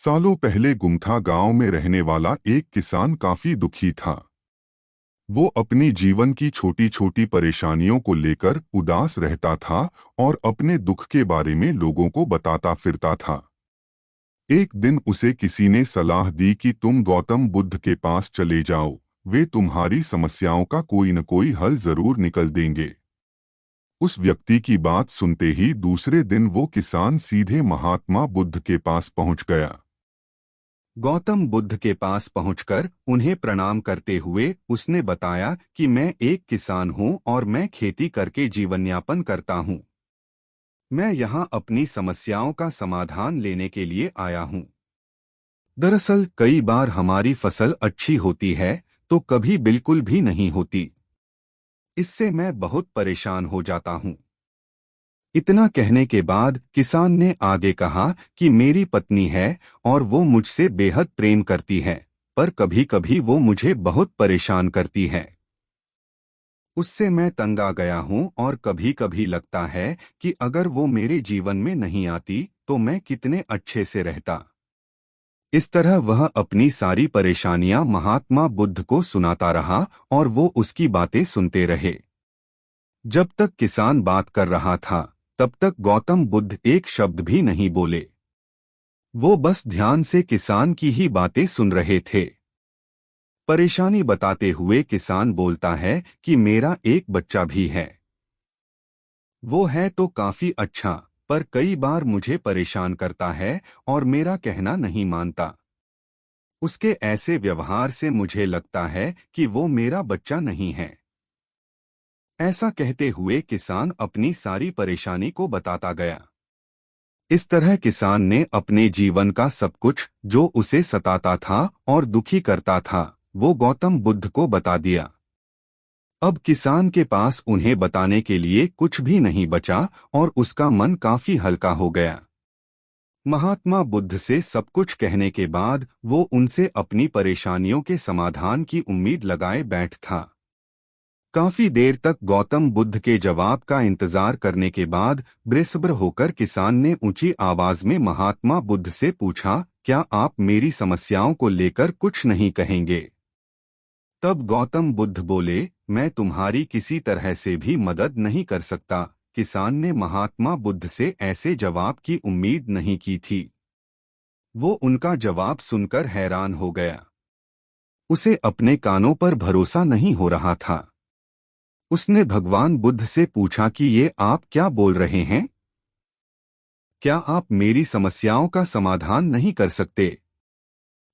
सालों पहले गुमथा गांव में रहने वाला एक किसान काफी दुखी था। वो अपनी जीवन की छोटी छोटी परेशानियों को लेकर उदास रहता था और अपने दुख के बारे में लोगों को बताता फिरता था। एक दिन उसे किसी ने सलाह दी कि तुम गौतम बुद्ध के पास चले जाओ, वे तुम्हारी समस्याओं का कोई न कोई हल जरूर निकल देंगे। उस व्यक्ति की बात सुनते ही दूसरे दिन वो किसान सीधे महात्मा बुद्ध के पास पहुंच गया। गौतम बुद्ध के पास पहुंचकर उन्हें प्रणाम करते हुए उसने बताया कि मैं एक किसान हूं और मैं खेती करके जीवन यापन करता हूं। मैं यहां अपनी समस्याओं का समाधान लेने के लिए आया हूं। दरअसल कई बार हमारी फसल अच्छी होती है तो कभी बिल्कुल भी नहीं होती। इससे मैं बहुत परेशान हो जाता हूं। इतना कहने के बाद किसान ने आगे कहा कि मेरी पत्नी है और वो मुझसे बेहद प्रेम करती है, पर कभी-कभी वो मुझे बहुत परेशान करती है। उससे मैं तंग आ गया हूं और कभी-कभी लगता है कि अगर वो मेरे जीवन में नहीं आती तो मैं कितने अच्छे से रहता। इस तरह वह अपनी सारी परेशानियां महात्मा बुद्ध को सुनाता रहा और वो उसकी बातें सुनते रहे। जब तक किसान बात कर रहा था तब तक गौतम बुद्ध एक शब्द भी नहीं बोले। वो बस ध्यान से किसान की ही बातें सुन रहे थे। परेशानी बताते हुए किसान बोलता है कि मेरा एक बच्चा भी है। वो है तो काफी अच्छा, पर कई बार मुझे परेशान करता है और मेरा कहना नहीं मानता। उसके ऐसे व्यवहार से मुझे लगता है कि वो मेरा बच्चा नहीं है। ऐसा कहते हुए किसान अपनी सारी परेशानी को बताता गया। इस तरह किसान ने अपने जीवन का सब कुछ जो उसे सताता था और दुखी करता था वो गौतम बुद्ध को बता दिया। अब किसान के पास उन्हें बताने के लिए कुछ भी नहीं बचा और उसका मन काफी हल्का हो गया। महात्मा बुद्ध से सब कुछ कहने के बाद वो उनसे अपनी परेशानियों के समाधान की उम्मीद लगाए बैठ था। काफी देर तक गौतम बुद्ध के जवाब का इंतजार करने के बाद बेसब्र होकर किसान ने ऊंची आवाज में महात्मा बुद्ध से पूछा, क्या आप मेरी समस्याओं को लेकर कुछ नहीं कहेंगे? तब गौतम बुद्ध बोले, मैं तुम्हारी किसी तरह से भी मदद नहीं कर सकता। किसान ने महात्मा बुद्ध से ऐसे जवाब की उम्मीद नहीं की थी। वो उनका जवाब सुनकर हैरान हो गया। उसे अपने कानों पर भरोसा नहीं हो रहा था। उसने भगवान बुद्ध से पूछा कि ये आप क्या बोल रहे हैं? क्या आप मेरी समस्याओं का समाधान नहीं कर सकते?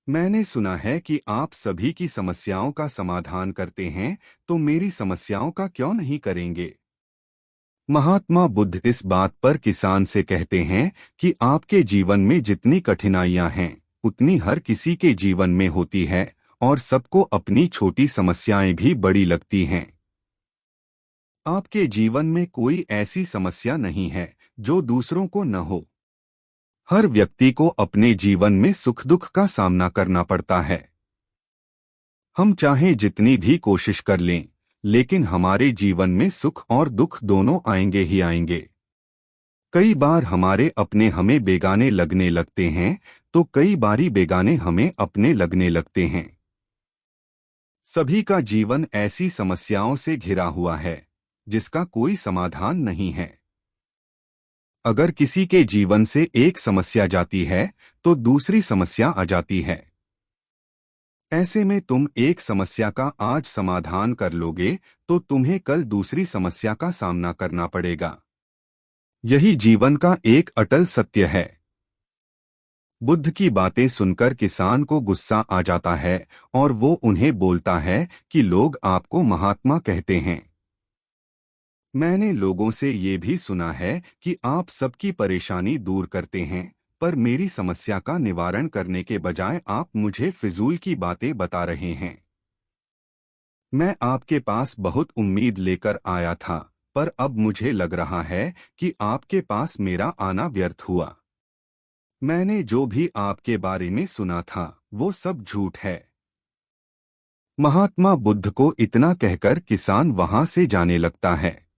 मैंने सुना है कि आप सभी की समस्याओं का समाधान करते हैं, तो मेरी समस्याओं का क्यों नहीं करेंगे? महात्मा बुद्ध इस बात पर किसान से कहते हैं कि आपके जीवन में जितनी कठिनाइयां हैं, उतनी हर किसी के जीवन में होती है और सबको अपनी छोटी समस्याएं भी बड़ी लगती हैं। आपके जीवन में कोई ऐसी समस्या नहीं है जो दूसरों को न हो। हर व्यक्ति को अपने जीवन में सुख दुख का सामना करना पड़ता है। हम चाहे जितनी भी कोशिश कर लें, लेकिन हमारे जीवन में सुख और दुख दोनों आएंगे ही आएंगे। कई बार हमारे अपने हमें बेगाने लगने लगते हैं, तो कई बारी बेगाने हमें अपने लगने लगते हैं। सभी का जीवन ऐसी समस्याओं से घिरा हुआ है जिसका कोई समाधान नहीं है। अगर किसी के जीवन से एक समस्या जाती है तो दूसरी समस्या आ जाती है। ऐसे में तुम एक समस्या का आज समाधान कर लोगे तो तुम्हें कल दूसरी समस्या का सामना करना पड़ेगा। यही जीवन का एक अटल सत्य है। बुद्ध की बातें सुनकर किसान को गुस्सा आ जाता है और वो उन्हें बोलता है कि लोग आपको महात्मा कहते हैं। मैंने लोगों से ये भी सुना है कि आप सबकी परेशानी दूर करते हैं, पर मेरी समस्या का निवारण करने के बजाय आप मुझे फिजूल की बातें बता रहे हैं। मैं आपके पास बहुत उम्मीद लेकर आया था, पर अब मुझे लग रहा है कि आपके पास मेरा आना व्यर्थ हुआ। मैंने जो भी आपके बारे में सुना था वो सब झूठ है। महात्मा बुद्ध को इतना कहकर किसान वहां से जाने लगता है।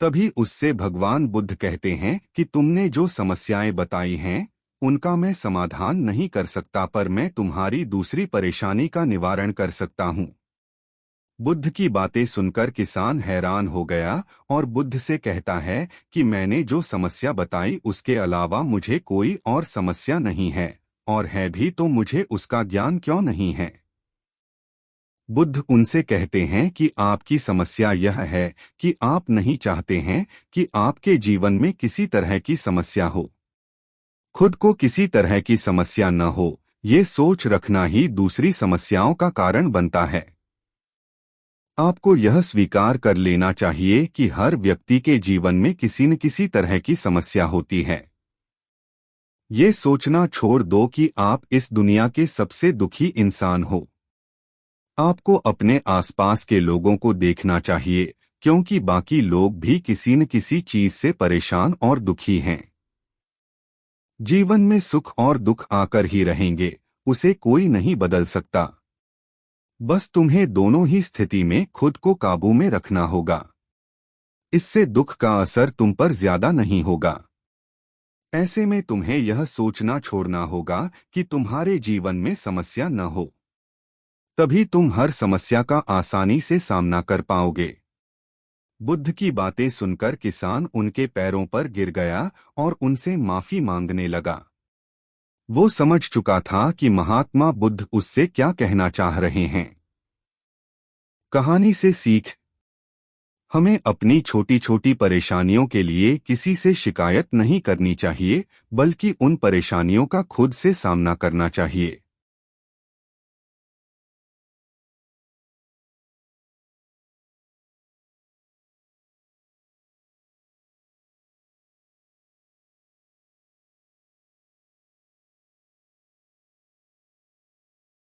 तभी उससे भगवान बुद्ध कहते हैं कि तुमने जो समस्याएं बताई हैं, उनका मैं समाधान नहीं कर सकता, पर मैं तुम्हारी दूसरी परेशानी का निवारण कर सकता हूँ। बुद्ध की बातें सुनकर किसान हैरान हो गया और बुद्ध से कहता है कि मैंने जो समस्या बताई उसके अलावा मुझे कोई और समस्या नहीं है, और है भी तो मुझे उसका ज्ञान क्यों नहीं है। बुद्ध उनसे कहते हैं कि आपकी समस्या यह है कि आप नहीं चाहते हैं कि आपके जीवन में किसी तरह की समस्या हो। खुद को किसी तरह की समस्या न हो, ये सोच रखना ही दूसरी समस्याओं का कारण बनता है। आपको यह स्वीकार कर लेना चाहिए कि हर व्यक्ति के जीवन में किसी न किसी तरह की समस्या होती है। ये सोचना छोड़ दो कि आप इस दुनिया के सबसे दुखी इंसान हो। आपको अपने आसपास के लोगों को देखना चाहिए, क्योंकि बाकी लोग भी किसी न किसी चीज से परेशान और दुखी हैं। जीवन में सुख और दुख आकर ही रहेंगे, उसे कोई नहीं बदल सकता। बस तुम्हें दोनों ही स्थिति में खुद को काबू में रखना होगा। इससे दुख का असर तुम पर ज्यादा नहीं होगा। ऐसे में तुम्हें यह सोचना छोड़ना होगा कि तुम्हारे जीवन में समस्या न हो, तभी तुम हर समस्या का आसानी से सामना कर पाओगे। बुद्ध की बातें सुनकर किसान उनके पैरों पर गिर गया और उनसे माफी मांगने लगा। वो समझ चुका था कि महात्मा बुद्ध उससे क्या कहना चाह रहे हैं। कहानी से सीख: हमें अपनी छोटी छोटी परेशानियों के लिए किसी से शिकायत नहीं करनी चाहिए, बल्कि उन परेशानियों का खुद से सामना करना चाहिए।